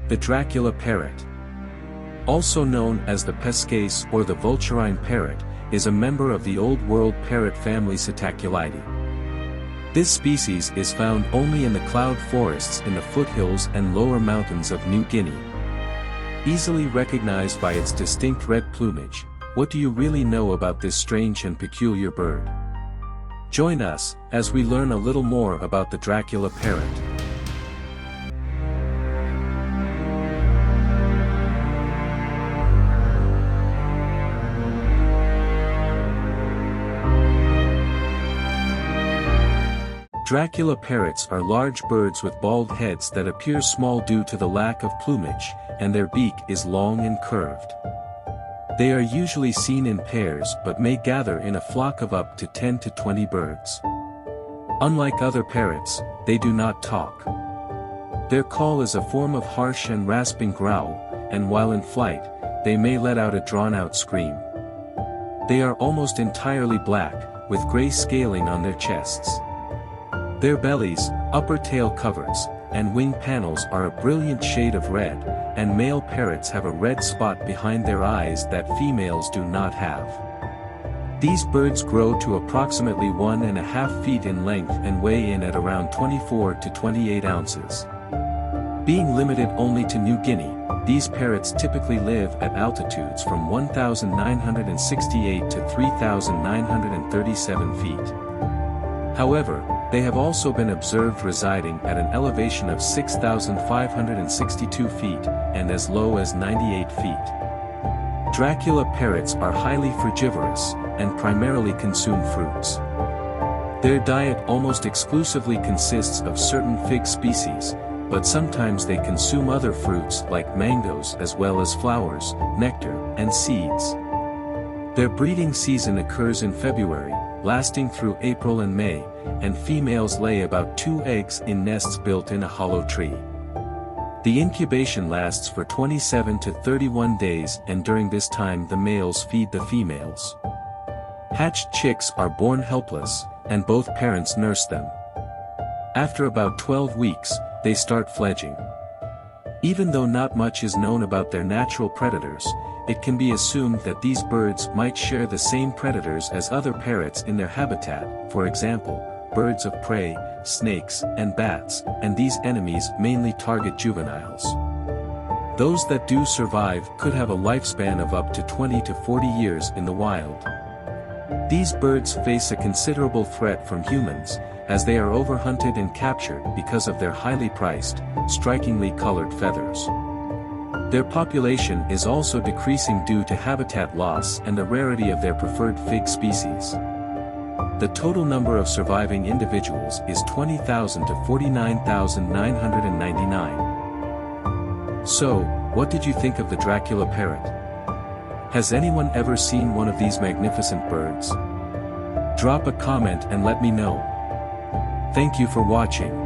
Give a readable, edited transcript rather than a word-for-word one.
The Dracula Parrot, also known as the pescace or the vulturine parrot, is a member of the Old World parrot family Psittaculidae. This species is found only in the cloud forests in the foothills and lower mountains of New Guinea. Easily recognized by its distinct red plumage, what do you really know about this strange and peculiar bird? Join us, as we learn a little more about the Dracula parrot. Dracula parrots are large birds with bald heads that appear small due to the lack of plumage, and their beak is long and curved. They are usually seen in pairs but may gather in a flock of up to 10 to 20 birds. Unlike other parrots, they do not talk. Their call is a form of harsh and rasping growl, and while in flight, they may let out a drawn-out scream. They are almost entirely black, with gray scaling on their chests. Their bellies, upper tail coverts, and wing panels are a brilliant shade of red, and male parrots have a red spot behind their eyes that females do not have. These birds grow to approximately 1.5 feet in length and weigh in at around 24 to 28 ounces. Being limited only to New Guinea, these parrots typically live at altitudes from 1,968 to 3,937 feet. However, they have also been observed residing at an elevation of 6,562 feet, and as low as 98 feet. Dracula parrots are highly frugivorous, and primarily consume fruits. Their diet almost exclusively consists of certain fig species, but sometimes they consume other fruits like mangoes as well as flowers, nectar, and seeds. Their breeding season occurs in February, lasting through April and May, and females lay about 2 eggs in nests built in a hollow tree. The incubation lasts for 27 to 31 days, and during this time the males feed the females. Hatched chicks are born helpless, and both parents nurse them. After about 12 weeks, they start fledging. Even though not much is known about their natural predators, it can be assumed that these birds might share the same predators as other parrots in their habitat, for example, birds of prey, snakes, and bats, and these enemies mainly target juveniles. Those that do survive could have a lifespan of up to 20 to 40 years in the wild. These birds face a considerable threat from humans, as they are overhunted and captured because of their highly priced, strikingly colored feathers. Their population is also decreasing due to habitat loss and the rarity of their preferred fig species. The total number of surviving individuals is 20,000 to 49,999. So, what did you think of the Dracula parrot? Has anyone ever seen one of these magnificent birds? Drop a comment and let me know. Thank you for watching.